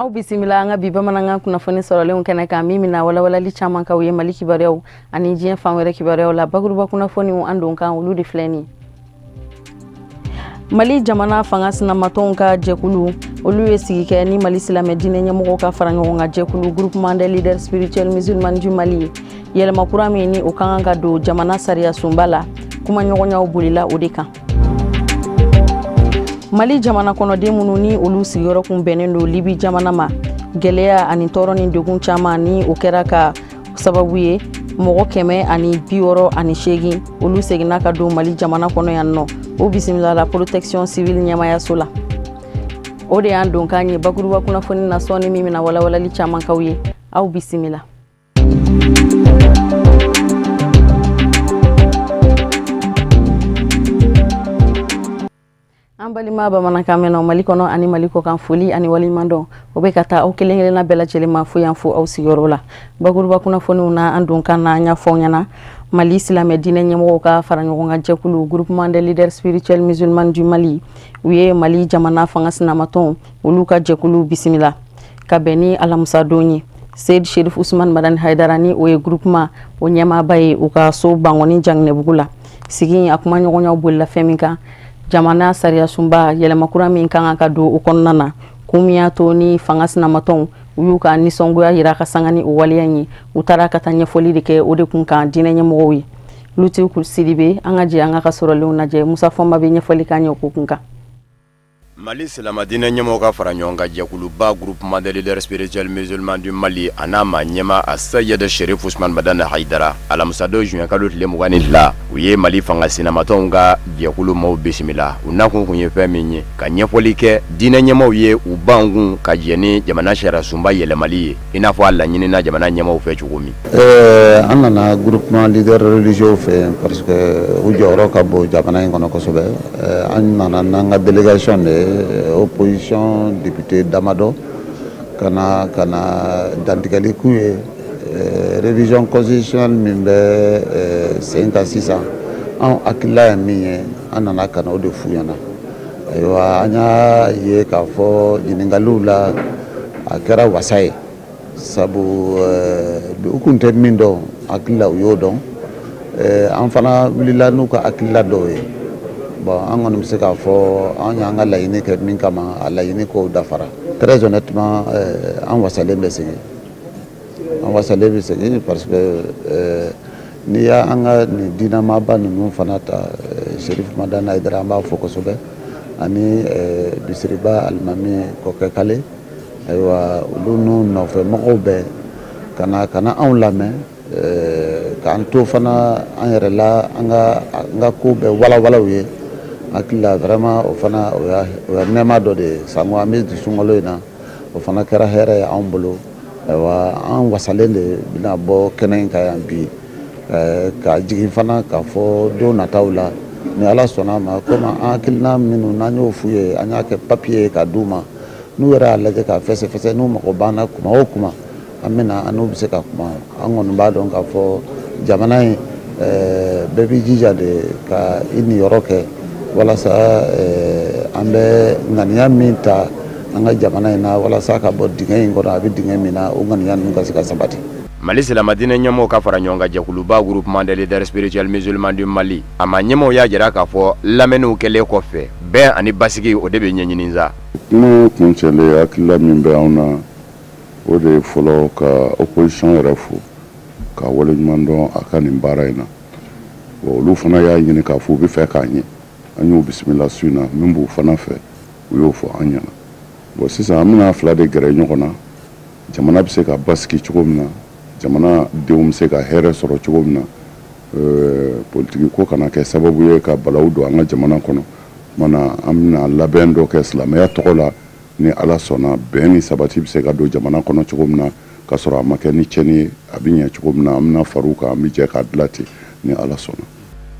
Au bisimila anga bi bamananga kunnafoni sɔrɔlenw kɛnɛ kan min mina walawalali caman kaw ye Mali kibaruyaw ani diɲɛ fan wɛrɛ kibaruyaw la bakuruba kunnafoniw an don kan olu de filɛ nin Mali jamana fanga sinamatɔnw ka jɛkulu olu ye sigi kɛ ni Mali silamɛ diinɛ ɲɛmɔgɔw ka fara ɲɔgɔn kan jɛkulu groupement des leaders spirituels musulmans du Mali yɛlɛma kura min ni o kan ka don jamana sariya sunba la kuma ɲɔgɔnyaw bolila o de kan Mali jamana kɔnɔden minnu ni olu sigiyɔrɔ kun bɛnnen don Libi jamana ma gɛlɛya ani tɔɔrɔ ni degun caman ni o kɛra ka sababu ye mɔgɔ 168 olu seginna ka don Mali jamana kɔnɔ yan nɔ o bisimila la protection civile ɲɛmayaso la o de y'an don kan ye bakuruba kunnafoni na sɔɔni min mina walawalali caman kaw ye aw bisimila an balima bamanankan mɛnnaw Mali kɔnɔ ani Mali kɔ kan foli ani waliɲumandɔn o bɛ ka taa aw kelen-kelenna bɛɛ lajɛlen ma fo yan fo aw sigiyɔrɔ la bakuruba kunnafoniw na an don kan na an y'a fɔ ɲɛna Mali silamɛ diinɛ ɲɛmɔgɔw ka fara ɲɔgɔn kan jɛkulu groupement des leaders spirituels musulmans du Mali u ye Mali jamana fanga sinamatɔnw olu ka jɛkulu bisimila ka bɛn ni Alamusa don ye Seyd Sherif Usman Madani Haidara ni o ye groupement o ɲɛmaaba ye u ka so Bangoni Janginɛbugu la sigi a kuma ɲɔgɔnyaw bolila fɛn min kan jamana sariya sunba yɛlɛma kura min kan ka don o kɔnɔna na kun min y'a to ni fanga sinamatɔnw u y'u ka nisɔngoya yira ka sanga ni o waleya ye u taara ka taa ɲɛfɔli de kɛ o de kun kan diinɛ ɲɛmɔgɔw ye Luti Sidibe an ka jɛ an ka sɔrɔlenw lajɛ Musa Fɔnba bɛ ɲɛfɔli kan ye o ko kun kan Mali silamɛ diinɛ ɲɛmɔgɔw ka fara ɲɔgɔn kan jɛkuluba groupement des leaders spirituels musulmans du Mali a n'a ma ɲɛma a Seyd Sherif Usman Madani Haidara Alamusa don juin kalo tile 22 u ye Mali fanga sinamatɔnw ka jɛkulu maaw bisimila u nakun kun ye fɛn min ye ka ɲɛfɔli kɛ diinɛ ɲɛmɔgɔw ye u ban kun ka jɛ ni jamana sariya sunba yɛlɛmali ye i n'a fɔ a laɲinina jamana ɲɛmɔgɔw fɛ cogo min an nana groupement leaders religieux fɛ parce que u jɔyɔrɔ ka bon jamana in kɔnɔ kosɛbɛ an nana n'an ka délégation de opposition député Damado kana dantigɛli k'u ye révision constitutionnelle min bɛ sen kan sisan an hakilila ye min ye an nana kana o de f'u ɲɛna ayiwa an y'a ye k'a fɔ ɲininkaliw la a kɛra wasa ye sabu u kun tɛ min dɔn hakilila u y'o dɔn an fana wulila n'u ka hakilila dɔw ye bon an kɔni bɛ se k'a fɔ an y'an ka laɲini kɛ min kama a laɲini kow dafara très honnêtement an wasalen bɛ segin parce que n'i y'an ka nin diinɛmaaba ninnu fana ta Sherif Madani Haidara an b'a fɔ kosɛbɛ ani Bisiriba Alimami Kɔkɛ Kale ayiwa olu n'u nɔfɛ mɔgɔw bɛɛ kana anw lamɛn k'an to fana an yɛrɛ la an ka ko bɛɛ walawalaw ye hakilila vraiment o fana o ya nɛɛma dɔ de ye sango an bɛ sunkalo in na o fana kɛra hɛrɛ ye anw bolo ayiwa an wasalen de bɛna bɔ kɛnɛ in kan yan bi ka jigin fana k'a fɔ don nataw la ni Ala sɔnna ma komi an hakilina minnu n'an y'o f'u ye an y'a kɛ papier ye ka d'u ma n'u yɛrɛ y'a lajɛ k'a fɛsɛfɛsɛ n'u mago banna kuma o kuma an bɛna an n'u bɛ se ka kuma an kɔni b'a dɔn k'a fɔ jamana in bɛɛ b'i jija de ka i niyɔrɔ kɛ walasa an bɛ ŋaniya min ta an ka jamana in na walasa ka bɔ dingɛ in kɔnɔ a bɛ dingɛ min na o ŋaniya ninnu ka se ka sabati Mali silamɛ diinɛ ɲɛmɔgɔw ka fara ɲɔgɔn kan jɛkuluba groupement des leaders spirituels musulmans du Mali a ma ɲɛmɔgɔw y'a jira k'a fɔ lamɛnniw kɛlen kɔfɛ bɛn ani basigi o de bɛ ɲɛɲini sa kuma kuncɛlen hakilila min bɛ anw na o de ye fɔlɔ ka opposition yɛrɛ fo ka waleɲuman dɔn a ka nin baara in na bon olu fana y'a ɲini k'a fɔ u bɛ fɛ k'a ɲɛ an y'o bisimila su in na min b'u fana fɛ u y'o fɔ an ɲɛna bon sisan an bɛna fila de gɛrɛ ɲɔgɔn na jamana bɛ se ka basigi cogo min na jamana denw bɛ se ka hɛrɛ sɔrɔ cogo min na politiki ko kana kɛ sababu ye ka balawu don an ka jamana kɔnɔ mana an bɛna labɛn dɔ kɛ silamɛya tɔgɔ la ni Ala sɔnna bɛn ni sabati bɛ se ka don jamana kɔnɔ cogo min na ka sɔrɔ a ma kɛ ni tiɲɛni ye a bɛ ɲɛ cogo min na an bɛna far'u kan an bɛ jɛ k'a dilan ten ni Ala sɔnna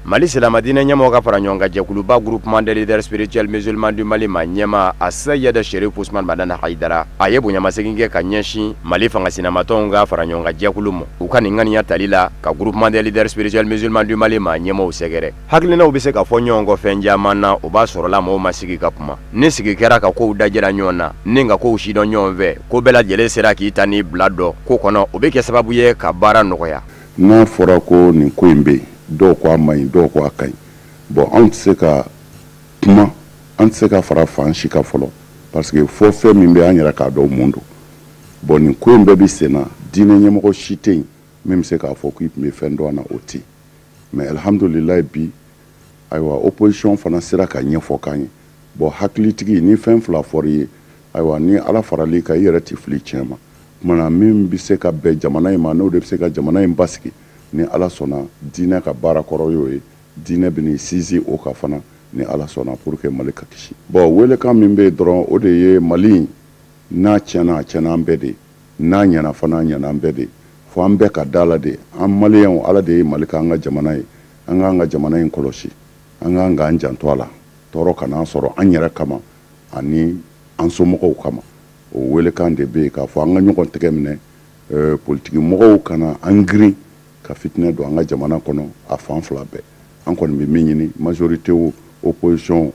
Mali silamadinɛ ɲɛmɔgɔ ka fara ɲɔgɔn kan jɛkuluba groupement des leaders spirituels musulmans du Mali ma ɲɛma a Sayɛda Sherif Ousmane Madani Haidara a ye bonyamasegin kɛ ka ɲɛsin Mali fangasinamatɔnw ka fara ɲɔgɔn kan jɛkulu ma u ka nin ŋaniya tali la ka groupement des leaders spirituels musulmans du Mali ma ɲɛmɔgɔw sɛgɛrɛ hakilinaw bɛ se ka fɔ ɲɔgɔn kɔ fɛn caman na o b'a sɔrɔla mɔgɔw ma sigi ka kuma ni sigi kɛra ka kow dajɛra ɲɔgɔn na ni ka kow sidɔn ɲɔgɔn fɛ ko bɛɛ lajɛlen sera k'i ta ni bila dɔ ko kɔnɔ o bɛ kɛ sababu ye ka baara nɔgɔya n'a fɔra ko nin ko in bɛ yen dɔw ko a man ɲi dɔw ko a ka ɲi bon anw tɛ se ka kuma an tɛ se ka fara fan si kan fɔlɔ parce que fɔ fɛn min bɛ an yɛrɛ k'a dɔn mun don bon nin ko in bɛɛ bɛ sen na diinɛ ɲɛmɔgɔ si tɛ yen min bɛ se k'a fɔ k'i tun bɛ fɛn dɔn a na o tɛ mais alhamdulilayi bi ayiwa opposition fana sera ka ɲɛfɔ k'an ye bon hakilitigi ni fɛn fila fɔra i ye ayiwa ni ala farali kan i yɛrɛ tɛ fili tiɲɛ ma kumana min bɛ se ka bɛn jamana in ma n'o de bɛ se ka jamana in basigi ni ala sɔnna diinɛ ka baara kɔrɔ y'o ye diinɛ bɛ n'i sinsin o kan fana ni ala sɔnna pour que Mali ka kisi bon welekan min bɛ yen dɔrɔn o de ye Mali n'a tiɲɛna a tiɲɛna an bɛɛ de n'a ɲɛna fana a ɲɛna an bɛɛ de fo an bɛɛ ka da la de an maliyɛnw ala de ye Mali k'an ka jamana ye an k'an ka jamana in kɔlɔsi an k'an k'an janto a la tɔɔrɔ kan'a sɔrɔ an yɛrɛ kama ani an somɔgɔw kama o welekan de bɛ yen k'a fɔ an ka ɲɔgɔn tɛgɛ minɛ politiki mɔgɔw kana an girin ka fitinɛ don an ka jamana kɔnɔ a fan fila bɛɛ an kɔni bɛ min ɲini majorité o opposition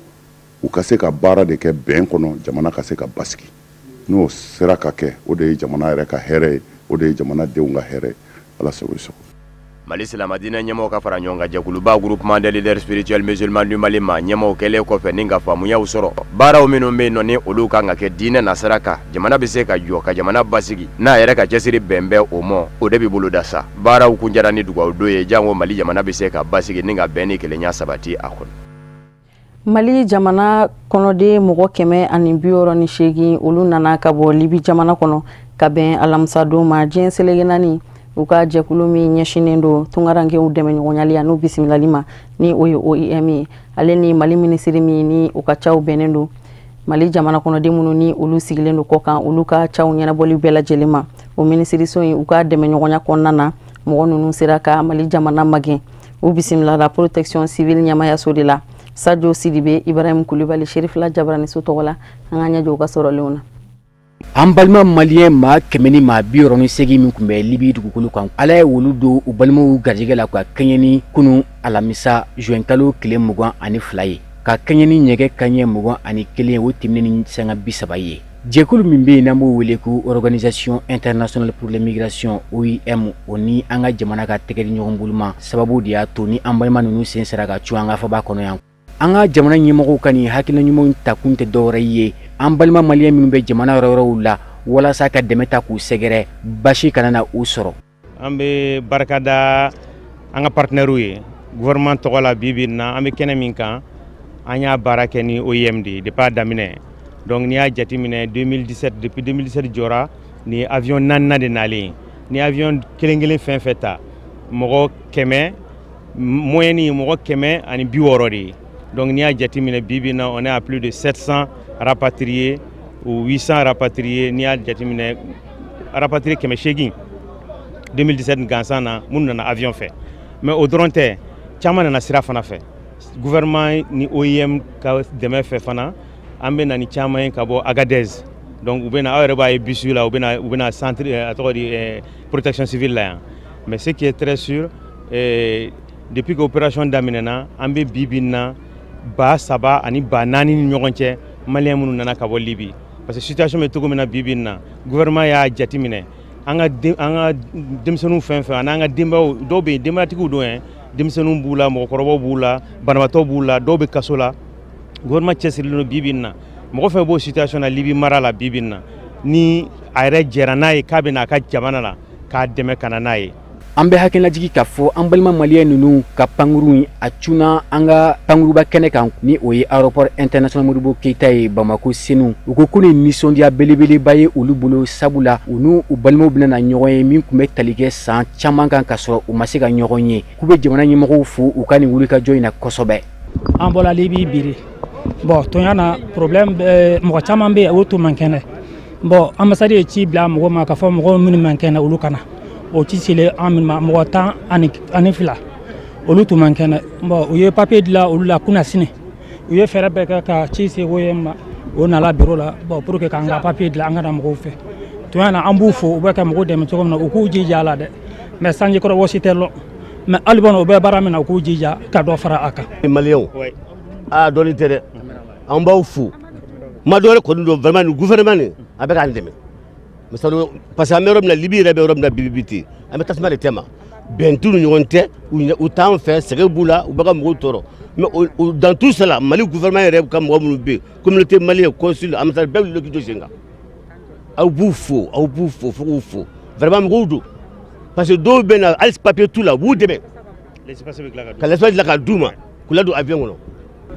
u ka se ka baara de kɛ bɛn kɔnɔ jamana ka se ka basigi n'o sera ka kɛ o de ye jamana yɛrɛ ka hɛrɛ ye o de ye jamana denw ka hɛrɛ ye ala sago i sago Mali silamadinɛ ɲɛmɔgɔ ka fara ɲɔgɔn kan jɛkuluba groupement des leaders spirituels musulmans du Mali ma ɲɛmɔgɔ kɛlen kɔfɛ ni ka faamuyaw sɔrɔ baaraw minnu bɛ yen nɔ ni olu kan ka kɛ diinɛ nasira kan jamana bɛ se ka jɔ ka jamana basigi n'a yɛrɛ ka cɛsiri bɛn bɛ o ma o de bɛ boloda sa baaraw kun jara ni dugawu don ye jango Mali jamana bɛ se ka basigi ni ka bɛn ni kelenya sabati a kɔnɔ Mali jamana kɔnɔden mɔgɔ 168 olu nana ka bɔ Libi jamana kɔnɔ ka bɛn alamisa don ma diɲɛ selege naani u ka jɛkulu min ɲɛsinen don tungarankew dɛmɛɲɔgɔnyali n'u bisimilali ma ni o ye OIM ye ale ni Mali minisiri min ni u ka caw bɛnnen don Mali jamana kɔnɔden minnu ni olu sigilen don kɔkan olu ka caw ɲɛnabɔli bɛɛ lajɛlen ma o minisiriso in u ka dɛmɛɲɔgɔnya kɔnɔna na mɔgɔ ninnu sera ka Mali jamana magɛn u bisimilala protection civile ɲɛmayaso de la Sadio Sidibe Ibrahim Kulibali Sherifla Jabarani so tɔgɔ la an ka ɲɛjɔ u ka sɔrɔlenw na an balima maliyɛn maa 198 min tun bɛ Libi dugukolo kan ala ye wolu don u balimaw garijɛgɛ la ka kɛɲɛ ni kunu alamisa juin kalo tile 22 ye ka kɛɲɛ ni ɲɛgɛ kaɲɛ 21 o tɛmɛnen ni sanga 30 ye jɛkulu min bɛ yen n'an b'o wele ko Organisation Internationale pour l'Immigration OIM o ni an ka jamana ka tɛgɛ di ɲɔgɔn bolo ma sababu de y'a to ni an balima ninnu sen sera ka cun an ka faba kɔnɔ yan an ka jamana ɲɛmɔgɔw ka nin hakilina ɲumanw ta kun tɛ dɔwɛrɛ ye an balima maliyɛn minnu bɛ jamana yɔrɔ la walasa ka dɛmɛ ta k'u sɛgɛrɛ basi kana na u sɔrɔ an bɛ barika da an ka partenaires ye gouvernement tɔgɔ la bibi na an bɛ kɛnɛ min kan an y'a baara kɛ ni OIM de depuis a daminɛ donc n'i y'a jateminɛ 2017 depuis 2017 jɔra ni avion 4 de nalen ni avion kelen kelen fɛn fɛn ta mɔgɔ 100 moyenne mɔgɔ 160 de ye donc n'i y'a jateminɛ bibi na on est à plus de 700 rapatriés ou 800 rapatriés n'i y'a jateminɛ rapatriés 800 2017 gansan na minnu nana avion fɛ mais o dɔrɔn tɛ caman nana sira fana fɛ gouvernement ni OIM ka dɛmɛ fɛ fana an bɛ na ni caman ye ka bɔ Agadez donc u bɛ na aw yɛrɛ b'a ye bus la u bɛ na centre a tɔgɔ di protection civile la yan mais ce qui est très sûr depuis que opération daminɛna an bɛ bibi na ba 3 ani ba 4 ni ɲɔgɔn cɛ maliyɛn minnu nana ka bɔ Libi parce que situation bɛ cogo min na bibi na gouvernement y'a jateminɛ an ka denmisɛnninw fɛn fɛn ani an ka denbayaw dɔw bɛ yen denbayatigiw don yɛn denmisɛnninw b'u la mɔgɔkɔrɔbaw b'u la banabaatɔw b'u la dɔw bɛ kaso la gouvernement cɛsirilen don bibi na mɔgɔ fɛn b'o situation na Libi mara la bibi na ni a yɛrɛ jɛra n'a ye k'a bɛ n'a ka jamana la k'a dɛmɛ ka na n'a ye an bɛ hakililajigi k'a fɔ an balima maliyɛn ninnu ka pankuru a cunna an ka pankuruba kɛnɛ kan ni o ye aéroport international Modibo Keita ye Bamako Senu u ko nin nisɔndiya belebeleba ye olu bolo sabula u n'u balimaw bɛna ɲɔgɔn ye min tun bɛ tali kɛ san caman kan ka sɔrɔ u ma se ka ɲɔgɔn ye k'u bɛ jamana ɲɛmɔgɔw fo u ka nin wulikajɔ in na kosɛbɛ an bɔra Libi biri bon tonya na problème mɔgɔ caman bɛ o to man kɛnɛ bon ambassade ye ci bila mɔgɔ ma ka fɔ mɔgɔ minnu man kɛnɛ olu kana o ci sele an min ma mɔgɔ 10 ani 2 olu tun man kɛnɛ bon u ye papier dilan olu la kunna sini u ye fɛɛrɛ bɛɛ kɛ ka ci se o ma o nana bureau la bon pour que k'an ka papier dilan an ka na mɔgɔw fɛ tuma na an b'u fo u bɛ ka mɔgɔw dɛmɛ cogo min na u k'u jija a la dɛ mais sanjikɔrɔ wɔsi tɛ lɔ mais hali bɔn u bɛ baara min na u k'u jija ka dɔ fara a kan. Maliyɛnw aa dɔɔni tɛ dɛ an b'aw fo ma dɔ wɛrɛ kɔni don vraiment ni gouvernement nin a bɛ k'an dɛmɛ parce que an bɛ yɔrɔ min na Libi yɛrɛ bɛ yɔrɔ min na bi ten an bɛ tasuma de tɛ ma bɛn t'u ni ɲɔgɔn tɛ u t'an fɛ sɛgɛn b'u la u bɛ ka mɔgɔw tɔɔrɔ mais dans tout cela Mali gouvernement yɛrɛ ka mɔgɔ minnu bɛ yen communauté malienne consul ambassade bɛɛ wuli k'i jɔ sen kan aw b'u fo fo k'u fo vraiment mɔgɔw don parce que dɔw bɛ na hali papier t'u la u b'u dɛmɛ ka l'espace dilan ka d'u ma k'u ladon avion kɔnɔ.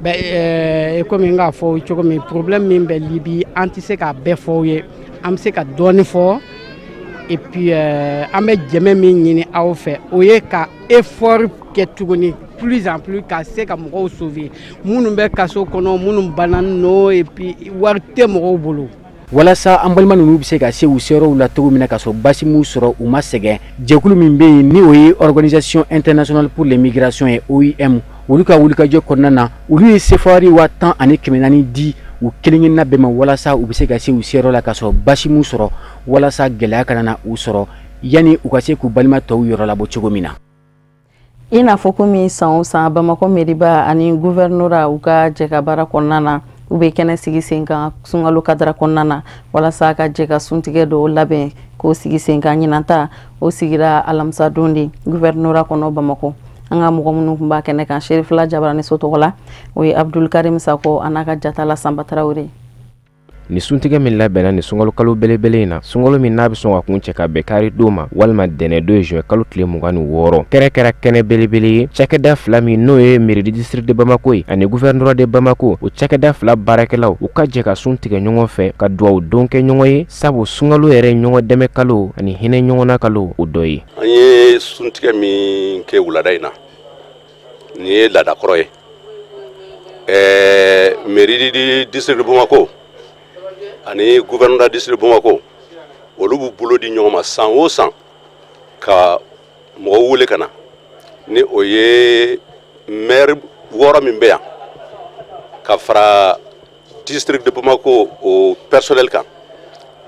Bɛɛ komi n k'a fɔ cogo min problème min bɛ Libi an tɛ se k'a bɛɛ fɔ aw ye an bɛ se ka dɔɔni fɔ et puis an bɛ dɛmɛ min ɲini aw fɛ o ye ka effort kɛ tuguni plus en plus ka se ka mɔgɔw sauver minnu bɛ kaso kɔnɔ minnu bananen don et puis wari tɛ mɔgɔw bolo. walasa an balima ninnu bɛ se ka se u seyɔrɔw la cogo min na ka sɔrɔ basi m'u sɔrɔ u ma sɛgɛn jɛkulu min bɛ yen ni o ye organisation internationale pour l'immigration ye OIM olu ka wulikajɔ kɔnɔna na olu ye sefari 10,400 di u kelen-kelenna bɛɛ ma walasa u bɛ se ka se u seyɔrɔ la ka sɔrɔ basi m'u sɔrɔ walasa gɛlɛya kana na u sɔrɔ yanni u ka se k'u balima tɔw yɔrɔ labɔ cogo min na. I n'a fɔ komi san o san Bamakɔ mairie ani gouverneur u ka jɛ ka baara kɔnɔna na u bɛ kɛnɛ sigi sen kan sunkalo kadara kɔnɔna na walasa ka jɛ ka suntigɛ dɔw labɛn k'o sigi sen kan ɲinan ta o sigira alamisa don de gouverneur kɔnɔ Bamakɔ an ka mɔgɔ minnu tun b'a kɛnɛ kan Sherifula Jabarani so tɔgɔ la o ye Abdul Karim Sako a n'a ka jatala Sanba Tarawele. Ni suntigɛ min labɛnna ni sunkalo kalo belebele in na sunkalo min n'a bɛ sɔn ka kun cɛ ka bɛn kari don ma walima dɛnɛ 2 juin kalo tile 26 kɛrɛ kɛra kɛnɛ belebele ye cakɛda fila min n'o ye mairie du district de Bamako ye ani gouverneur de Bamako o cakɛda fila baarakɛlaw u ka jɛ ka sun tigɛ ɲɔgɔn fɛ ka duwawu don kɛ ɲɔgɔn ye sabu sunkalo yɛrɛ ɲɔgɔn dɛmɛ kalo ani hinɛ ɲɔgɔnna kalo o dɔ ye. An ye suntigɛ min kɛ wulada in na ni ye laadakɔrɔ ye mairie du district de Bamako ani gouverneur district Bamako olu b'u bolo di ɲɔgɔn ma san o san ka mɔgɔw wele ka na ni o ye maire 6 min bɛ yan ka fara district de Bamako o personnel kan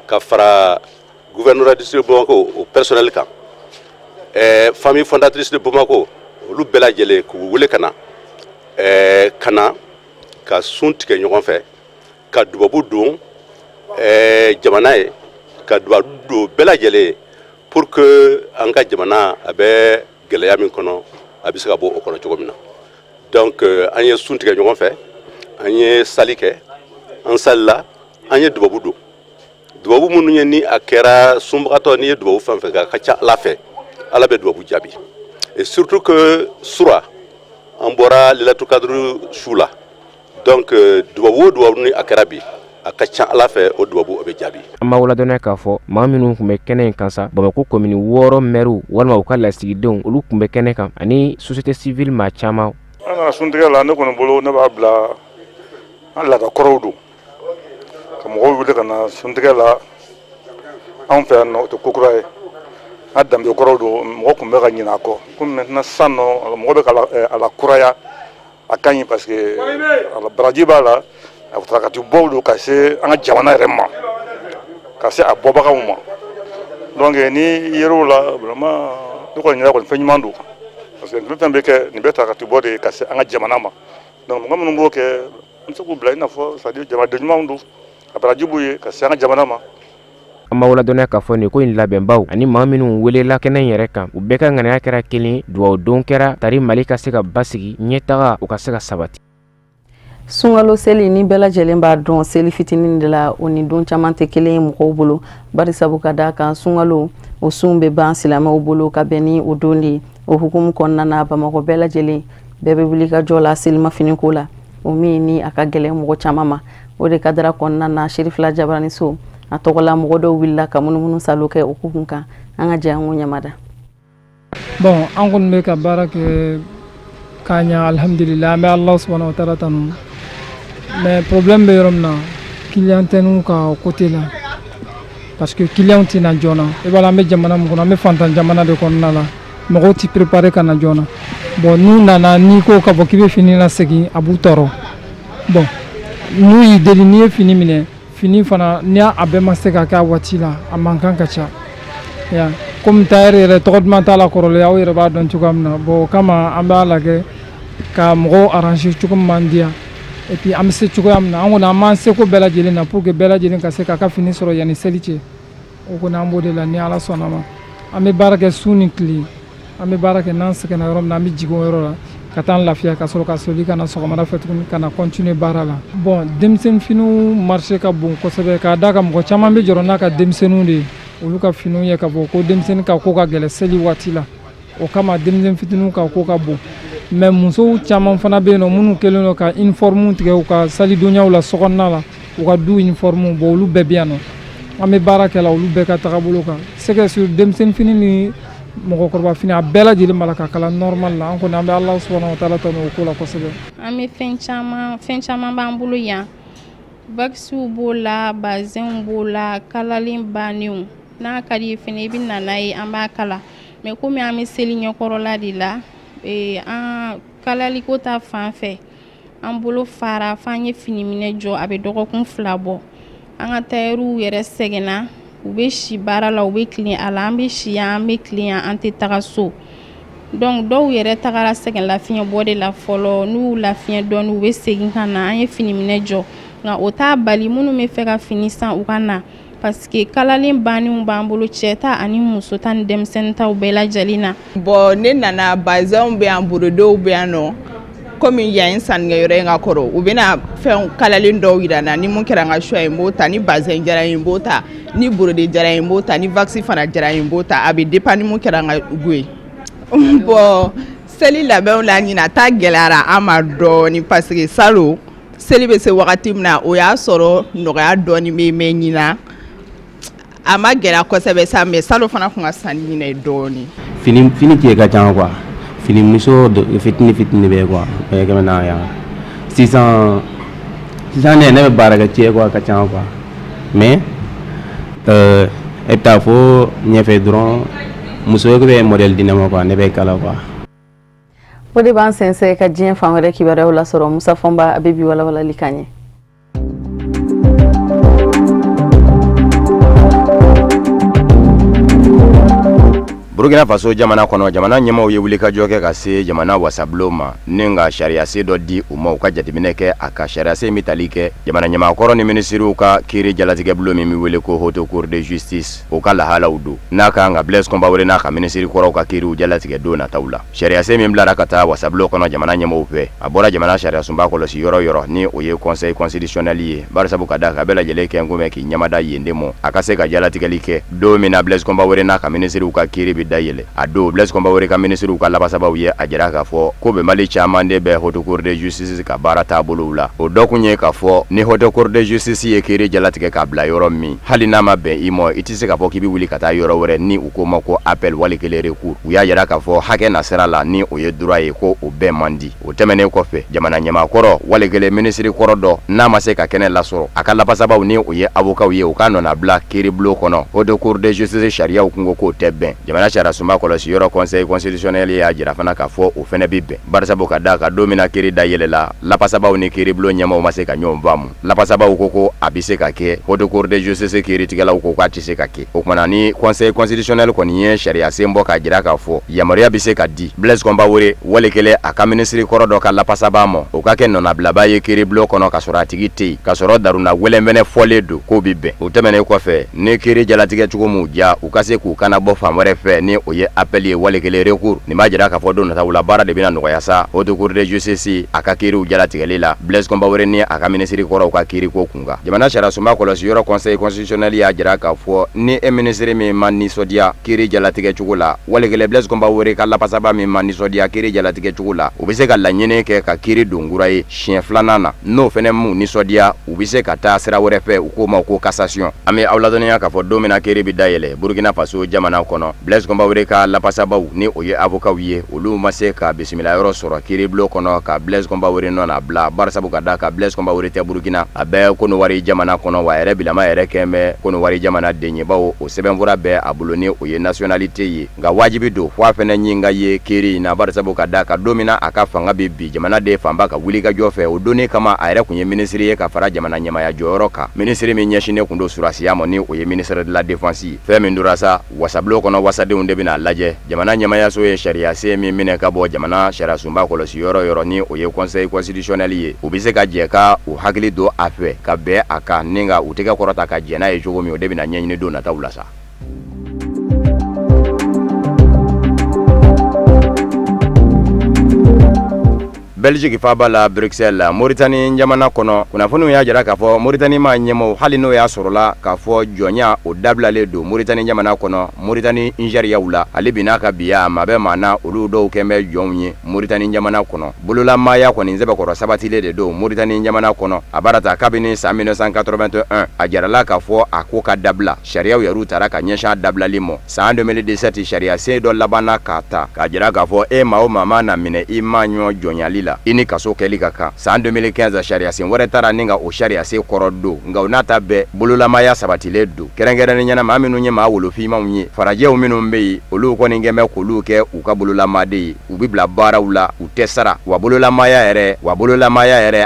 ka fara gouverneur district Bamako o personnel kan famille fondatrice de Bamako olu bɛɛ lajɛlen k'u wele ka na ka sun tigɛ ɲɔgɔn fɛ ka dubabu don jamana ye ka dubabu don bɛɛ lajɛlen pour que an ka jamana a bɛ gɛlɛya min kɔnɔ a bɛ se ka bɔ o kɔnɔ cogo min na donc an ye sun tigɛ ɲɔgɔn fɛ an ye sali kɛ an salila an ye dubabu don dubabu minnu ye ni a kɛra sunbagatɔ n'i ye dubabu fɛn fɛn kɛ a ka ca Ala fɛ Ala bɛ dubabu jaabi et surtout que sura an bɔra Lailatul Qadr su la donc dubabu o dubabu ni a kɛra bi a ka ca Ala fɛ o dubabu o bɛ jaabi. An b'a waladɔnniya k'a fɔ maa minnu tun bɛ kɛnɛ in kan sa Bamako commune 6 maires walima u ka lasigidenw olu tun bɛ kɛnɛ kan ani société civile maa caman. An ka suntigɛ la ne kɔni bolo ne b'a bila an laadakɔrɔw don ka mɔgɔw wele ka na suntigɛ la anw fɛ yan nɔ o tɛ ko kura ye an danbekɔrɔw don mɔgɔ tun bɛ ka ɲinɛ a kɔ komi maintenant sisan nɔ mɔgɔ bɛ ka a la kuraya a ka ɲi parce que baraji b'a la a futakati bɔw don ka se an ka jamana yɛrɛ ma ka se a bɔbagaw ma donc ni yer'o la vraiment ne kɔni ɲɛna kɔni fɛn ɲuman don parce que nin fɛn bɛ kɛ nin bɛ ta ka ti bɔ de ka se an ka jamana ma donc mɔgɔ minnu b'o kɛ an bɛ se k'u bila i n'a fɔ c'est à dire jamanaden ɲumanw don a baraji b'u ye ka se an ka jamana ma. An b'a waladɔnniya k'a fɔ nin ko in labɛnbaw ani maa minnu welela kɛnɛ in yɛrɛ kan u bɛɛ ka ŋaniya kɛra kelen duwawu don kɛra tari Mali ka se ka basigi ɲɛtaga u ka se ka sabati. Sunkalo seli ni bɛɛ lajɛlen b'a dɔn seli fitinin de la o ni don caman tɛ kelen ye mɔgɔw bolo bari sabu ka d'a kan sunkalo o sun bɛ ban silamɛw bolo ka bɛn ni o don de o hukumu kɔnɔna na Bamakɔ bɛɛ lajɛlen bɛɛ bɛ wuli ka jɔ la selimafiniko la o min ni a ka gɛlɛn mɔgɔ caman ma o de kadara kɔnɔna na Sherifula Jabarani so a tɔgɔla mɔgɔ dɔw wulila ka munumunu salo kɛ o kun kan an ka jɛ an ko ɲamada. Bon an kɔni bɛ ka baara kɛ k'a ɲɛ alhamdulillah an bɛ Ala subhanahu wa taala tanu mais problème bɛ yɔrɔ min na client tɛ n'u ka côté la parce que client tɛna joona i b'a la an bɛ jamana min kɔnɔ an bɛ fantan jamana de kɔnɔna la mɔgɔw ti préparer kana joona bon n'u nana n'i ko ka bɔ k'i bɛ fini la segin a b'u tɔɔrɔ bon n'u y'i deli n'i ye fini minɛ fini fana ni a bɛɛ ma se ka kɛ a waati la a mankan ka ca ya comme tailleur yɛrɛ tɔgɔ duman t'a la kɔrɔlen aw yɛrɛ b'a dɔn cogoya min na bon o kama an b'a lajɛ ka mɔgɔw arranger cogo min b'an diya et puis an bɛ se cogoya min na an kɔni an b'an seko bɛɛ lajɛlen na pour que bɛɛ lajɛlen ka se k'a ka fini sɔrɔ yanni seli cɛ o kɔni an b'o de la ni ala sɔnna ma an bɛ baara kɛ su ni tile an bɛ baara kɛ n'an sɛgɛnna yɔrɔ min na an bɛ jigin o yɔrɔ la ka taa lafiya ka sɔrɔ ka soli ka na sɔgɔmada fɛ tuguni ka na continuer baara la bon denmisɛnnin finiw marché ka bon kosɛbɛ k'a d'a kan mɔgɔ caman bɛ jɔrɔ n'a ka denmisɛnninw de ye olu ka finiw ye ka bɔ ko denmisɛnnin ka ko ka gɛlɛ seli waati la o kama denmisɛnnin fitininw ka ko ka bon mais musow caman fana bɛ yen nɔ minnu kɛlen don ka uniforme tigɛ u ka salidonyaw la sokɔnɔna la u ka du uniforme bon olu bɛɛ bɛ yan nɔ an bɛ baara kɛ la olu bɛɛ ka tagabolo kan c'est que sur denmisɛnnin fini ni mɔgɔkɔrɔba fini a bɛɛ lajɛlen b'a la ka kalan normal la an kɔni an bɛ ala subahana wa taala tanu o ko la kosɛbɛ. An bɛ fɛn caman b'an bolo yan vaxiw b'o la bazɛnw b'o la kalalen bannenw n'a ka di ye fɛnɛ i bɛ na n'a ye an b'a kala mais komi an bɛ seli ɲɛkɔrɔla de la an kalaliko ta fan fɛ an bolo fara f'an ye fini minɛ jɔ a bɛ dɔgɔkun 2 bɔ an ka tailleur yɛrɛ sɛgɛnna u bɛ si baara la u bɛ tilen a la an bɛ si yan an bɛ tilen yan an tɛ taga so donc dɔw yɛrɛ tagara sɛgɛn lafiɲɛ bɔ de la fɔlɔ n'u y'u lafiɲɛ dɔɔni u bɛ segin ka na an ye fini minɛ jɔ nka o t'a bali minnu bɛ fɛ ka fini san u ka na parce que kalalen bannenw b'an bolo cɛ ta ani muso ta ni denmisɛnnin taw bɛɛ lajɛlen na. Bon ne nana bazɛnw bɛ yan borodew bɛ yan nɔ komi yan ye sannikɛyɔrɔ in ka kɔrɔ u bɛna fɛn kalalen dɔw yira n na ni mun kɛra n ka choix ye n b'o ta ni bazɛn diyara n ye n b'o ta ni borode diyara n ye n b'o ta ni vaxi fana diyara n ye n b'o ta a bɛ dépend ni mun kɛra n ka goût ye. Bon seli labɛnw la ɲina ta gɛlɛyara an ma dɔɔni parce que salon seli bɛ se wagati min na o y'a sɔrɔ nɔgɔya dɔɔni bɛ mɛ ɲina a ma gɛlɛya kosɛbɛ sa mais salon fana tun ka sanni ɲina ye dɔɔni. Fini tɛ ka ca quoi. Fini muso fitini bɛ quoi bɛɛ kɛmɛ na yan sisan ne bɛ baara kɛ cɛ quoi ka ca quoi mais e bɛ taa fo ɲɛfɛ dɔrɔn muso bɛ modèle di ne ma quoi ne bɛ kala quoi. O de b'an sɛnsɛn ka diɲɛ fan wɛrɛ kibaruyaw lasɔrɔ Musa Fɔnba a bɛ bi walawalali k'an ye. Burkina Faso jamana kɔnɔ jamana ɲɛmaaw ye wulikajɔ kɛ ka se jamana wasabulon ma ni ka sariya se dɔ di u ma u ka jateminɛ kɛ a ka sariya se min tali kɛ jamana ɲɛmaakɔrɔ ni minisiriw ka kiiri jalatigɛ bulon min bɛ wele ko Haute Cour de Justice o ka lahalaw don n'a ka nka Blaise Compaoré n'a ka minisiri kɔrɔw ka kiiriw jalatigɛ don nataw la sariya se min bilara ka taa wasabulon kɔnɔ jamana ɲɛmaaw fɛ a bɔra jamana sariya sunba kɔlɔsi yɔrɔ yɔrɔ ni o ye conseil constitutionnel ye barisabu ka da ka bɛɛ lajɛlen kɛ ngomɛ k'i ɲɛmada yen de mɔ a ka se ka jalatigɛli kɛ don min na Blaise Compaoré n'a ka minisiriw ka kiiri bi dayɛlɛ a don Blaise Compaoré ka minisiriw ka labasabaw ye a jira k'a fɔ ko bɛ Mali caman de bɛ Haute Cour de Justice ka baara taabolow la o dɔ kun ye k'a fɔ ni Haute Cour de Justice ye kiiri jalatigɛ k'a bila yɔrɔ min hali n'a ma bɛn i ma i tɛ se k'a fɔ k'i bɛ wuli ka taa yɔrɔ wɛrɛ ni u ko ma ko appel wali kelen recours u y'a jira k'a fɔ hakɛ na sira la ni o ye droit ye ko o bɛɛ man di o tɛmɛnen kɔfɛ jamana ɲɛmaakɔrɔ wali kelen minisiri kɔrɔ dɔ n'a ma se ka kɛnɛ lasɔrɔ a ka labasabaw ni o ye avocat ye u ka nɔna bila kiiri bulon kɔnɔ Haute Cour de Justice sariyaw kun ko k'o tɛ bɛn jamana sariya sunba kɔlɔsi yɔrɔ conseil constitutionnel y'a jira fana k'a fɔ o fɛnɛ bi bɛn barisabu ka da ka don min na kiiri dayɛlɛ la lapasabaw ni kiiri bulon ɲɛmaaw ma se ka ɲɔgɔn faamu lapasabaw ko a bɛ se ka kɛ Haute Cour de Justice kiiritigɛlaw ko k'a tɛ se ka kɛ o kumana ni conseil constitutionnel kɔni ye sariya sen bɔ k'a jira k'a fɔ yamaruya bɛ se ka di Blaise Compaoré wali kelen a ka minisiri kɔrɔ dɔ ka lapasaba ma o ka kɛ nɔnabilaba ye kiiri bulon kɔnɔ ka sɔrɔ a tigi tɛ yen ka sɔrɔ daruna wɛlɛnfɛnɛ fɔlen don k'o bi bɛn o tɛmɛnen kɔfɛ ni kiiri jalatigɛ cogo min ja u ka se k'u kana bɔ fan wɛrɛ fɛ ni o ye appel ye wali kelen recours nin b'a jira k'a fɔ don nataw la baara de bɛna nɔgɔya sa Haute Cour de Justice a ka kiiriw jalatigɛli la Blaise Compaoré ni a ka minisiri kɔrɔw ka kiiri ko kunkan jamana sariya sunba kɔlɔsi yɔrɔ conseil constitutionnel y'a jira k'a fɔ ni minisiri min ma nisɔndiya kiiri jalatigɛ cogo la wali kelen Blaise Compaoré ka lapasaba min ma nisɔndiya kiiri jalatigɛ cogo la u bɛ se ka laɲini kɛ ka kiiri don kura ye siɲɛ filanan na n'o fɛnɛ m'u nisɔndiya u bɛ se ka taa sira wɛrɛ fɛ u k'o ma ko cassation an bɛ aw ladɔnniya k'a fɔ don min na kiiri bɛ dayɛlɛ Burkina Faso jamana kɔnɔ Blaise Compaoré ka lapasabaw ni o ye avocat ye olu ma se ka bisimila yɔrɔ sɔrɔ kiiribulon kɔnɔ ka Blaise Compaoré nɔ na bila barisabu ka da ka Blaise Compaoré tɛ Burukina a bɛ Konowari jamana kɔnɔ wa yɛrɛ bilama yɛrɛ kɛmɛ Konowari jamana den ye bawo o sɛbɛnfura bɛ a bolo ni o ye nationalité ye nka wajibi don fo a fɛnɛ ɲinga ye kiiri na barisabu ka da ka don min na a ka fanga bɛ bi jamana den fanba ka wuli ka jɔ fɛ o donni kama a yɛrɛ kun ye ministre ye ka fara jamana ɲɛmaya jɔyɔrɔ kan ministre min ɲɛsinnen kun do surasiya ma ni o ye ministre de la défense ye fɛn min dora sa wasabulon kɔnɔ wasadenw de bɛna lajɛ jamana ɲɛmayaso ye sariya se min minɛ ka bɔ jamana sariya sunba kɔlɔsi yɔrɔ yɔrɔ ni o ye conseil constitutionnel ye u bɛ se ka jɛ ka u hakili don a fɛ ka bɛn a kan ni ka u tɛgɛ kɔrɔta ka jɛn n'a ye cogo min o de bɛna ɲɛɲini don nataw la sa. Belgique faba la Bruxelles Mauritanie jamana kono kunnafoniw y'a jira k'a fɔ Mauritanie ma ɲɛmɔgɔw hali n'o y'a sɔrɔla k'a fɔ jɔnya o dabilalen don Mauritanie jamana kɔnɔ Mauritanie Nigériaw la ale bi n'a ka biya ma bɛ maa na olu dɔw kɛn bɛ jɔnw ye Mauritanie jamana kɔnɔ bololamaya kɔni sɛbɛkɔrɔ sabatilen de don Mauritanie jamana kɔnɔ a barata kabini san 1981 a jarala k'a fɔ a ko ka dabila sariyaw yɛrɛ taara ka ɲɛsin a dabilali ma san 2017 sariya sen dɔ labanna k'a ta k'a jira k'a fɔ e maa o maa ma na minɛ i ma ɲɔ jɔnyali la ini kaso kɛli ka kan san 2015 sariya sen wɛrɛ taara ni ka o sariya sen kɔrɔ don nka o n'a ta bɛɛ bololamaya sabatilen don kɛrɛnkɛrɛnnen ɲɛna maa minnu ye maa wolofinmaw ye farajɛw minnu bɛ yen olu kɔni kɛn bɛ k'olu kɛ u ka bololamaden ye u bɛ bila baaraw la u tɛ sara wa bololamaya yɛrɛ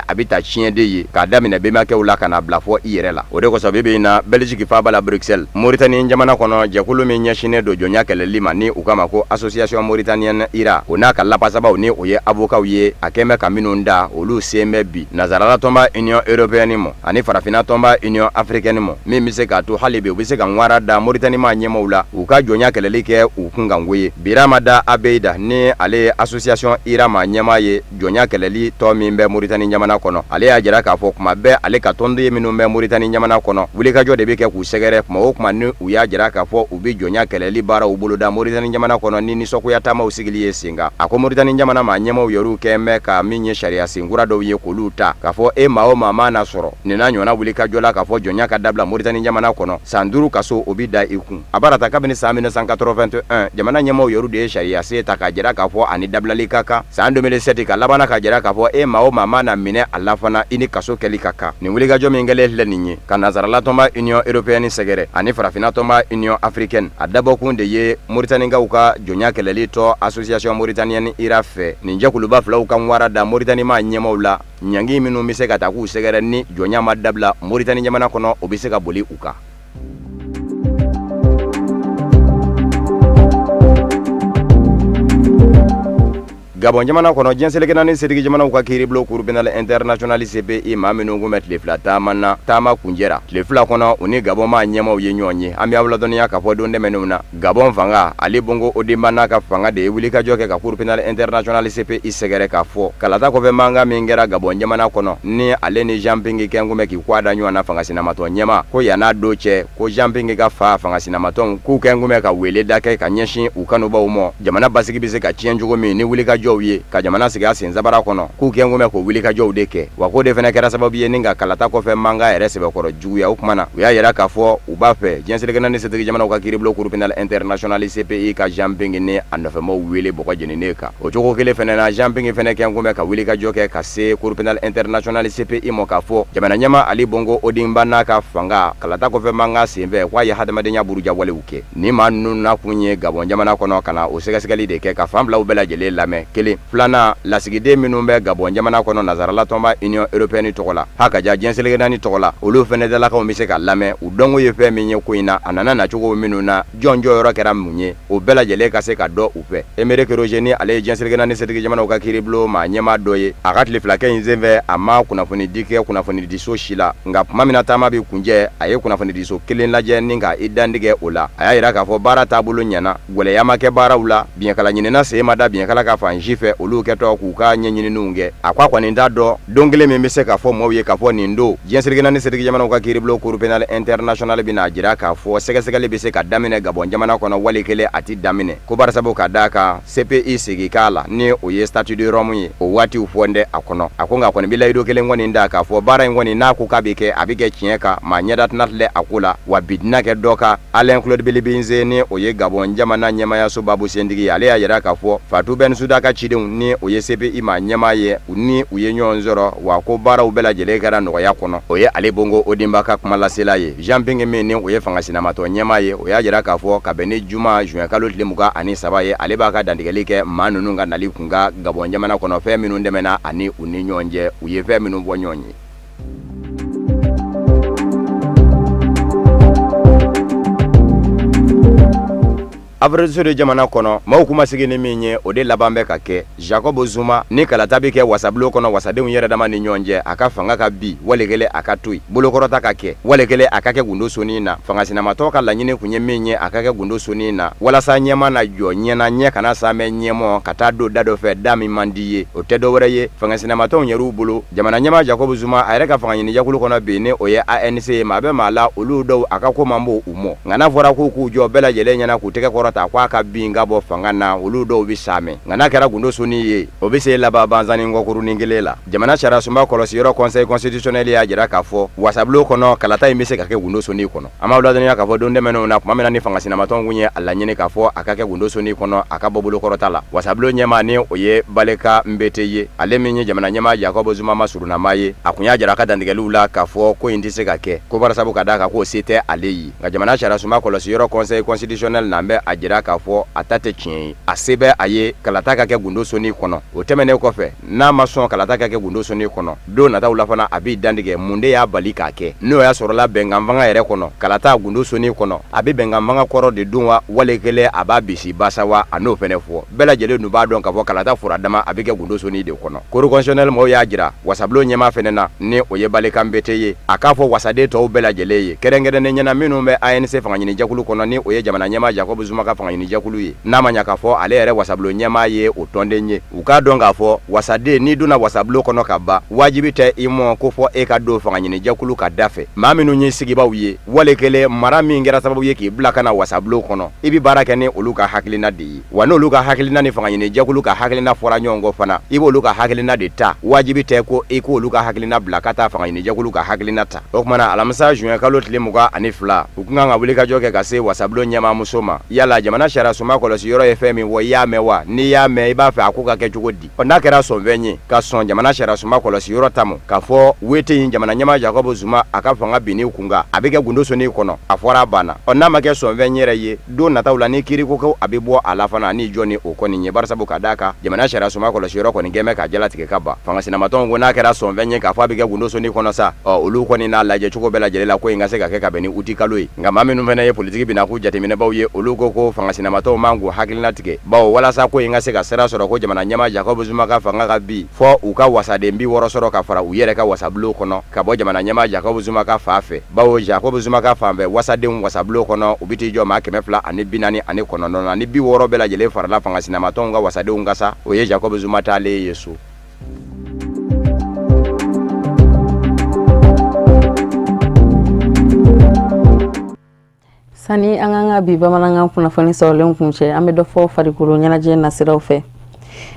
a bɛ ta tiɲɛ de ye k'a daminɛ bɛnbakɛw la ka na bila fɔ i yɛrɛ la o de kosɔn bi bi in na Belgique faba la Bruxelles Mauritanie jamana kɔnɔ jɛkulu min ɲɛsinnen don jɔnya kɛlɛli ma ni u kama ko association mauritanienne IRA o n'a ka lapasabaw ni o ye avocat ye a kɛmɛ ka minnu da olu sen bɛ bi nazarala tɔnba Union européenne ma ani farafina tɔnba Union africaine ma min bɛ se k'a to hali bi u bɛ se ka ŋwara da Mauritanie ma ɲɛmɔgɔw la u ka jɔnya kɛlɛli kɛ u kun kan goye Birama Da Abeida ni ale ye association IRA ma ɲɛmaa ye jɔnya kɛlɛli tɔ min bɛ Mauritanie jamana kɔnɔ ale y'a jira k'a fɔ kuma bɛɛ ale ka tɔnden minnu bɛ Mauritanie jamana kɔnɔ wulikajɔ de bɛ kɛ k'u sɛgɛrɛ kuma o kuma ni u y'a jira k'a fɔ u bɛ jɔnya kɛlɛli baaraw boloda Mauritanie jamana kɔnɔ ni nisɔngoya taamaw sigili ye sen kan a ko Mauritanie jamana ma ɲɛmɔgɔw yɛrɛw kɛn bɛ ka min ye sariya senkura dɔw ye k'olu ta k'a fɔ e maa o maa ma na sɔrɔ nin n'a ɲɔgɔnna wulikajɔ la k'a fɔ jɔnya ka dabila Mauritanie jamana kɔnɔ san 5 kaso o bɛ da i kun a barata kabini san 1981 jamana ɲɛmɔgɔw yɛrɛw de ye sariya se ta k'a jira k'a fɔ ani dabilali ka kan san 2007 ka labanna k'a jira k'a fɔ e maa o maa ma na minɛ a la fana i ni kaso kɛli ka kan nin wulikajɔ min kɛlen filɛ nin ye ka nazarala tɔnba Union européenne sɛgɛrɛ ani farafina tɔnba Union africaine a dabɔkun de ye Mauritanienkaw ka jɔnya kɛlɛli tɔ association mauritanienne IRA fɛ nin jɛkuluba filaw ka ŋwara da Mauritanie ma ɲɛmɔgɔw la ɲangi minnu bɛ se ka taa k'u sɛgɛrɛ ni jɔnya ma dabila Mauritanie jamana kɔnɔ o bɛ se ka boli u kan. Gabon jamana kɔnɔ jɛnseleke naani setigi jamanaw ka kiiribulon tribunal international CPI maa minnu kun bɛ tile fila taama na taama kunjɛra tile fila kɔnɔ u ni Gabon maa ɲɛmaaw ye ɲɔgɔn ye an bɛ aw ladɔnniya k'a fɔ don dɛmɛnenw na Gabon fanga Ali Bongo Ondimba n'a ka fanga de ye wulikajɔ kɛ ka tribunal international CPI sɛgɛrɛ k'a fɔ kalata kɔfɛ mankan min kɛra Gabon jamana kɔnɔ ni ale ni Jean Ping kɛn kun bɛ k'i kɔ a da ɲɔgɔn na fangasinamatɔ ɲɛma ko yann'a don cɛ ko Jean Ping ka fa fangasinamatɔw k'u kɛn kun bɛ ka wele da kɛ ka ɲɛsin u kanubaw ma jamana basigi bɛ se ka tiɲɛ cogo min ni wulikajɔw ye ka jamana sigi a sen sabara kɔnɔ k'u kɛn kun bɛ k'o wulikajɔw de kɛ wa ko de fana kɛra sababu ye ni ka kalata kɔfɛ mankan yɛrɛ sɛbɛkɔrɔ juguya o kumana u y'a yira k'a fɔ u b'a fɛ jɛnseleke naani setigi jamanaw ka kiiribulon tribunal international CPI ka Jean Ping ni a nɔfɛmaw wele bɔgɔ jeninen kan o cogo kelen fana na Jean Ping fana kɛn kun bɛ ka wulikajɔ kɛ ka se tribunal international CPI ma k'a fɔ jamana ɲɛma Ali Bongo Ondimba n'a ka fanga kalata kɔfɛ mankan senfɛ k'a ye hadamadenya burujawalew kɛ ni maa ninnu na kun ye Gabon jamana kɔnɔ ka na o sɛgɛsɛgɛli de kɛ ka fan filaw bɛɛ lajɛlen lamɛn kelen filanan lasigiden minnu bɛ Gabon jamana kɔnɔ nazarala tɔnba Union européenne tɔgɔ la ha ka ja jɛnseleke naani tɔgɔ la olu fɛnɛ dalakaw bɛ se ka lamɛn u dɔnko ye fɛn min ye ko in na a nana nacogo minnu na jɔn jɔyɔrɔ kɛra mun ye o bɛɛ lajɛlen ka se ka dɔ u fɛ Emerick Roger ni ale ye jɛnseleke naani setigi jamanaw ka kiiribulon maa ɲɛmaa dɔ ye a ka tile filakɛ in senfɛ a ma kunnafoni di kɛ kunnafoni di so si la nka tuma min na taama bɛ kunjɛ a ye kunnafoni di so kelen lajɛ ni ka i dantigɛ o la a y'a yira k'a fɔ baara taabolo ɲɛna gwɛlɛya ma kɛ baaraw la biɲɛkala ɲinina sen ma da biɲɛkala ka fan si fɛ olu kɛtɔ k'u ka ɲɛɲinininw kɛ a ko a kɔni t'a dɔn don kelen min bɛ se k'a fɔ maaw ye k'a fɔ nin don diɲɛ sirigina ni sirigi jamanaw ka kiiribulon cour pénal international bɛna jira k'a fɔ sɛgɛsɛgɛli bɛ se ka daminɛ Gabon jamana kɔnɔ wali kelen a ti daminɛ ko barisabu ka d'a kan CPI sigi k'a la ni o ye statut de Rome ye o waatiw fɔ ndɛ a kɔnɔ a ko nka kɔni bɛ layidu kelen kɔni da k'a fɔ baara in kɔni n'a ko k'a bɛ kɛ a bɛ kɛ tiɲɛ kan maa ɲɛda tɛna filɛ a ko la wa bi dina kɛ dɔ kan Alain Claude Bilibinze ni o ye Gabon jamana ɲɛmaayaso babu sentigi ale y'a jira k'a fɔ Fatou Bensouda ka cidenw ni o ye CPI ma ɲɛmaa ye ni u ye ɲɔgɔn sɔrɔ wa ko baaraw bɛɛ lajɛlen kɛra nɔgɔya kɔnɔ o ye Ale Bongo Odimba ka kuma lasela ye Jean Pingue min ni o ye fangasinamatɔ ɲɛmaa ye o y'a jira k'a fɔ ka bɛn ni juma juin kalo tile 23 ye ale b'a ka dantigɛli kɛ maa ninnu ka nali kun ka Gabon jamana kɔnɔ fɛn minnu dɛmɛna ani u ni ɲɔgɔn cɛ u ye fɛn minnu bɔ ɲɔgɔn ye. Afrique de jamana kɔnɔ maaw kuma sigi ni min ye o de laban bɛ ka kɛ Jacob Zuma ni kalata bɛ kɛ wasabulo kɔnɔ wasadenw yɛrɛ dama ni ɲɔgɔn cɛ a ka fanga ka bi walikele a ka to yen bolokɔrɔta ka kɛ walikele a ka kɛ gundo soni na fangasinamatɔ ka laɲini kun ye min ye a ka kɛ gundo soni na walasa ɲɛma na jɔ ɲɛna ɲɛ kana samɛ ɲɛmɔ ka taa don da dɔ fɛ da min man di ye o tɛ dɔwɛrɛ ye fangasinamatɔw yɛrɛw bolo jamana ɲɛma Jacob Zuma a yɛrɛ ka fanga ɲini jakulu kɔnɔ bi ni o ye ANC ye maa bɛ maa la olu dɔw a ka ko man b'o u mɔ nka n'a fɔra ko k'u jɔ bɛɛ lajɛlen ɲɛna k'u tɛgɛ kɔrɔta ko a ka bin ka bɔ fanga na olu dɔw bi saamɛ nka n'a kɛra gundo soni ye o bɛ se laban banzani ngɔkurunin kelen la jamana sariya sunba kɔlɔsiyɔrɔ conseil constitutionnel y'a jira k'a fɔ wasabulo kɔnɔ kalata in bɛ se ka kɛ gundo soni kɔnɔ an b'a ladɔnniya k'a fɔ don dɛmɛnenw na tuma min na ni fangasinamatɔw kun ye a laɲini k'a fɔ a ka kɛ gundo soni kɔnɔ a ka bɔ bolokɔrɔta la wasabulo ɲɛmaa ni o ye Baleka Mbete ye ale min ye jamana ɲɛmaa Jacob Zuma ma surunama ye a kun y'a jira a ka dantigɛliw la k'a fɔ ko in tɛ se ka kɛ ko barisabu ka d'a kan k'o se tɛ ale ye nka jamana sariya sunba kɔlɔsiyɔrɔ conseil constitutionnel na bɛ a jira k'a fɔ a ta tɛ tiɲɛ ye a se bɛ a ye kalata ka kɛ gundo soni kɔnɔ o tɛmɛnen kɔfɛ n'a ma sɔn kalata ka kɛ gundo soni kɔnɔ don nataw la fana a b'i dantigɛ mun de y'a bali k'a kɛ n'o y'a sɔrɔla bɛnkan fanga yɛrɛ kɔnɔ kalata gundo soni kɔnɔ a bɛ bɛnkan fanga kɔrɔ de dun wa wale kelen a b'a bisi basa wa a n'o fɛnɛ fɔ bɛɛ lajɛlen dun b'a dɔn k'a fɔ kalata fura dama a bɛ kɛ gundo soni de kɔnɔ cour constitutionnelle mɔgɔw y'a jira wasabulo ɲɛmaa fɛnɛ na ni o ye Baleka Mbete ye a k'a fɔ wasaden tɔw bɛɛ lajɛlen ye kɛrɛnkɛrɛnnen ɲɛna minnu bɛ ANC fanga ɲini jakulu kɔnɔ ni o ye jamana ɲɛmaa Jacob Zuma ka fanga ɲini jakulu ye n'a ma ɲa k'a fɔ ale yɛrɛ wasabulo ɲɛmaa ye o tɔnden ye u k'a dɔn k'a fɔ wasaden n'i donna wasabulo kɔnɔ ka ban wajibi tɛ i mɔ ko fɔ e ka don fanga ɲini jakulu ka da fɛ maa minnu ye sigibaw ye wale kelen mara min kɛra sababu ye k'i bila ka na wasabulo kɔnɔ i bi baara kɛ ni olu ka hakilina de ye wa n'olu ka hakilina ni fanga ɲini jakulu ka hakilina fɔra ɲɔgɔn kɔ fana i b'olu ka hakilina de ta wajibi tɛ ko i k'olu ka hakilina bila ka taa fanga ɲini jakulu ka hakilina ta o kumana alamisa juin kalo tile 22 u kun kan ka wuli ka jɔ kɛ ka se wasabulo ɲɛmaa muso ma yala jamana sariya sunba kɔlɔsiyɔrɔ ye fɛn min fɔ i y'a mɛn wa n'i y'a mɛn i b'a fɛ a ko ka kɛ cogo di n'a kɛra sɔnfɛn ye ka sɔn jamana sariya sunba kɔlɔsiyɔrɔ ta ma k'a fɔ wete in jamana ɲɛmaa Jacob Zuma a ka fanga binni kun kan a bɛ kɛ gundo soni kɔnɔ a fɔra a banna n'a ma kɛ sɔnfɛn yɛrɛ ye don nataw la ni kiiri ko a bɛ bɔ a la fana ni jɔn ni o kɔni ye barisabu ka d'a kan jamana sariya sunba kɔlɔsiyɔrɔ kɔni kɛn bɛ ka jalatigɛ ka ban fangasinamatɔw ko n'a kɛra sɔnfɛn ye k'a fɔ a bɛ kɛ gundo soni kɔnɔ sa olu kɔni n'a lajɛ cogo bɛɛ lajɛlen la ko in ka se ka kɛ ka bɛn ni uti kalo ye nka maa minnu fana ye politiki bina k'u jateminɛbaw ye olu ko fangasinamatɔw man k'u hakilina tigɛ bawo walasa ko in ka se ka sira sɔrɔ ko jamana ɲɛmaa Jacob Zuma ka fanga ka bi fɔ u ka wasaden 60 sɔrɔ ka fara u yɛrɛ ka wasabulo kɔnɔ ka bɔ jamana ɲɛmaa Jacob Zuma ka fa fɛ bawo Jacob Zuma ka fan fɛ wasadenw wasabulo kɔnɔ u bi t'i jɔ maa 249 na ni 60 bɛɛ lajɛlen farala fangasinamatɔw ka wasadenw ka sa o ye Jacob Zuma taale ye so. Sani an kan ka bi bamanankan kunnafoni sɔrɔlen kun cɛ an bɛ dɔ fɔ farikolo ɲɛnajɛ nasiraw fɛ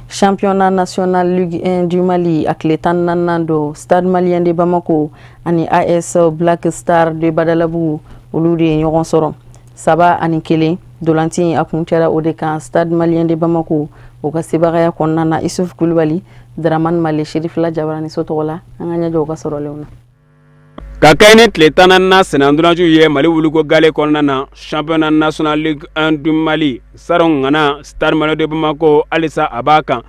championnat national Ligue 1 du Mali a tile 14 don Stade Malien de Bamako ani AS Black Star de Badalabugu olu de ye ɲɔgɔn sɔrɔ 3-1 dolanti a kun cɛra o de kan Stade Malien de Bamako o ka sebagaya kɔnɔna na Isuf Kulubali Dramane Male Sherifila Jabarani so tɔgɔ la an ka ɲɛjɔ o ka sɔrɔlenw na ka kɛ ni tile 14 senandunaju ye Mali wuluko gale kɔnɔna na championnat national Ligue 1 du Mali saron ngana Stade Malien de Bamako alisa a b'a kan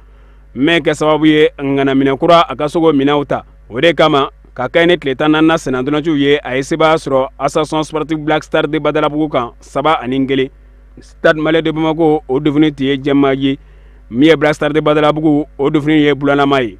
mais kɛ sababu ye ngana minɛkura a ka sogo minɛw ta o de kama ka kɛ ni tile 14 senandunaju ye a ye seba sɔrɔ Association Sportive Black Star de Badalabugu kan 3-1 Stade Malien de Bamako o devenu ye jɛma ye min ye Black Star de Badalabugu o devenu ye bulanama ye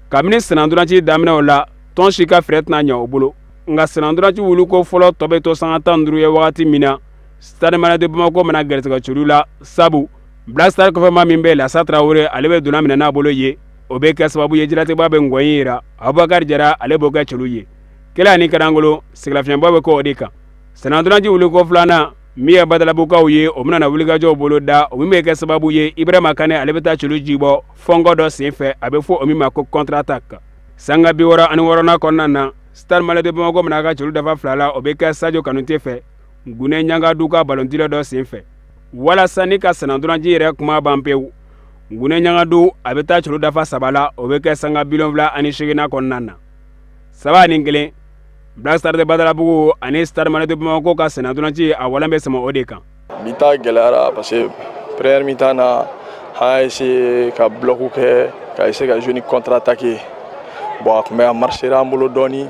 kabini senandunaju daminɛ o la tɔn si ka fɛrɛ tɛna ɲɛ o bolo nga senandunaju wuluko fɔlɔ tɔ bɛ to sanga 15 ye wagati min na Stade Malien de Bamako mana gɛrɛsɛgɛ curu la sabu Black Star kɔfɛ maa min bɛ Lassa Traoré ale bɛ donna minɛ n'a bolo ye o bɛ kɛ sababu ye jiratigɛba bɛ ngɔyi yira Abubakar Jara ale b'o kɛ cɛlu ye kelen ani Karangolo sɛgɛlafiɲɛbɔ bɛ kɛ o de kan Senatɔranci wuliko filanan min ye Badalabukaw ye o bɛna na wulikajɔw bolo da o min bɛ kɛ sababu ye Ibrahima Kane ale bɛ taa cɛlu ji bɔ fɔnkɔ dɔ senfɛ a bɛ fɔ o min ma ko contre-attaque sanga 66nan kɔnɔna na Stade Malien de Bamako bɛna ka cɛlu dafa 2 la o bɛ kɛ Sadio Kanute fɛ Gune Ɲangadu ka ballon-tireur dɔ senfɛ walasa ni ka Senatɔranci yɛrɛ kuma ban pewu Gune Ɲangadu a bɛ taa cɛlu dafa 3 la o bɛ kɛ sanga 78nan kɔnɔna na 3 ni 1 Black Star de Badalabugu ani Stade Malien de Bamako ka Senatɔranci a walan bɛ sama o de kan. Mi-temps gɛlɛyara parce que première mi-temps na an y'a essayé ka bloc kɛ ka essayer ka jouer ni contre-attaque bon a tun bɛ a marcher an bolo dɔɔni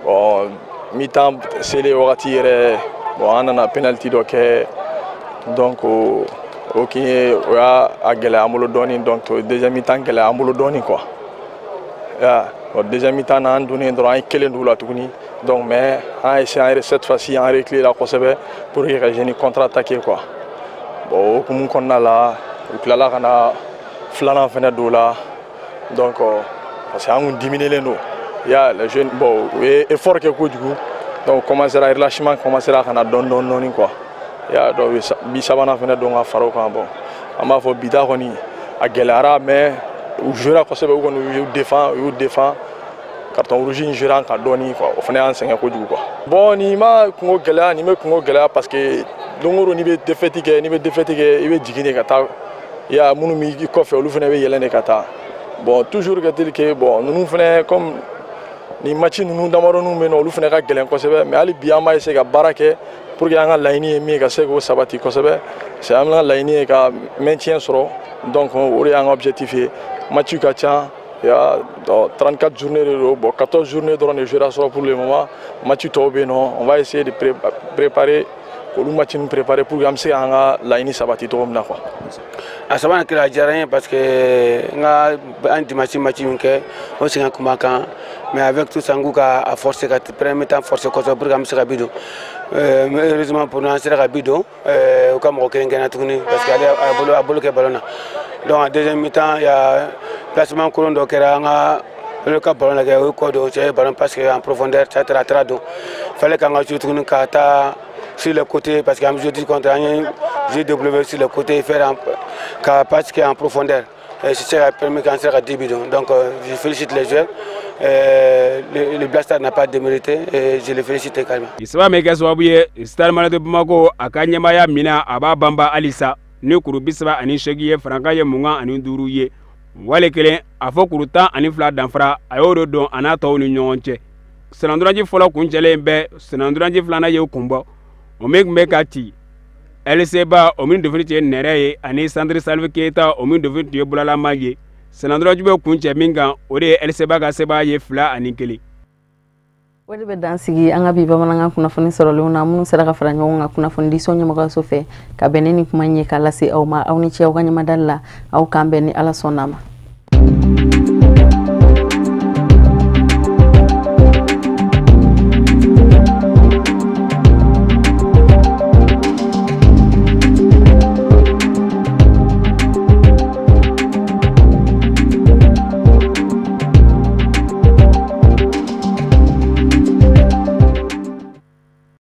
bon mi-temps selen wagati yɛrɛ bon an nana penalty dɔ kɛ donc o kun ye o y'a gɛlɛya an bolo dɔɔni donc deuxième mi-temps gɛlɛya an bolo dɔɔni quoi deuxième mi-temps na an donnen dɔrɔn an ye kelen d'u la tuguni donc mais an y'a essayé cette fois-ci an reculé la kosɛbɛ pour que ka jouer ni contre-attaque quoi bon o hukumu kɔnɔna la u tilala ka na filanan fɛnɛ don la donc parce que an kun diminuelen don les jeunes bon u ye effort kɛ kojugu donc relâchement commencera ka na dɔɔni quoi donc bi sabanan fɛnɛ don ka fara o kan bon an b'a fɔ bita kɔni a gɛlɛyara mais u jouera kosɛbɛ u kɔni u y'u défend carton rouge in jouera kan dɔɔni quoi o fɛnɛ y'an sɛgɛn kojugu quoi bon nin ma kungo gɛlɛya parce que don o don n'i bɛ défaite kɛ i bɛ jigin de ka taa minnu b'i kɔfɛ olu fɛnɛ bɛ yɛlɛn de ka taa bon toujours est-il que bon ninnu fɛnɛ comme ni match ninnu damadɔnin bɛ yen nɔ olu fɛnɛ ka gɛlɛn kosɛbɛ mais hali bi an b'a essayer ka baara kɛ pour que an ka laɲini ye min ye ka se k'o sabati kosɛbɛ c'est an ka laɲini ye ka maintien sɔrɔ donc o de y'an ka objectif ye match ka ca il y a 34 journées de don bon 14 journées dɔrɔn de jouera sɔrɔ pour le moment match tɔw bɛ yen nɔ on va essayer de préparer k'olu match ninnu préparer pour que an bɛ se k'an ka laɲini sabati cogo min na quoi. A sabanan kɛra a diyara n ye parce que n ka an dimanche match min kɛ o sɛgɛn kun b'an kan mais avec tout ça n k'u ka forcer ka premier mi-temps forcer kosɛbɛ pour que an bɛ se ka bi don heureusement pour nous an sera ka bi don u ka mɔgɔ kelen kɛnɛ tuguni parce que ale a bolo kɛ ballon na donc en deuxième mi-temps il y a placement kolon dɔ kɛra an ka olu ka ballon lajɛ o ye kɔ don cɛ ballon parce que en profondeur ça a tara don fallait k'an ka jouer tuguni ka taa sur le côté parce qu'en jeu contre j'ai développé sur le côté faire qu'à passer en profondeur c'est ce qui a permis qu'on soit à 10 bidons donc je félicite les joueurs le Black Star n'a pas démérité et je les félicite également. Isaba meke sababu ye Stade Malien de Bamako aka ɲɛmaaya mina a b'a banba halisa ni kuru 38 ye franka ye 25 ye wale kelen a fɔ kuru 12 danfara a y'o de dɔn a n'a tɔw ni ɲɔgɔn cɛ Senatɔranci fɔlɔ kun cɛlen bɛ Senatɔranci filanan ye kun bɔ o min tun bɛ ka ci LCba o min defini tun ye nɛrɛ ye ani Sandri Salif Keita o min defini tun ye bulalama ye Senatɔranci bɛ kun cɛ min kan o de ye LCba ka seba ye 2 ani 1. O de bɛ dan sigi an ka bi bamanankan kunnafoni sɔrɔlenw na minnu sera ka fara ɲɔgɔn kan kunnafoni diso ɲɛmɔgɔso fɛ ka bɛn ni kuma ɲɛ k'a lase aw ma aw ni ce aw ka ɲamadali la aw k'an bɛn ni Ala sɔnn'a ma.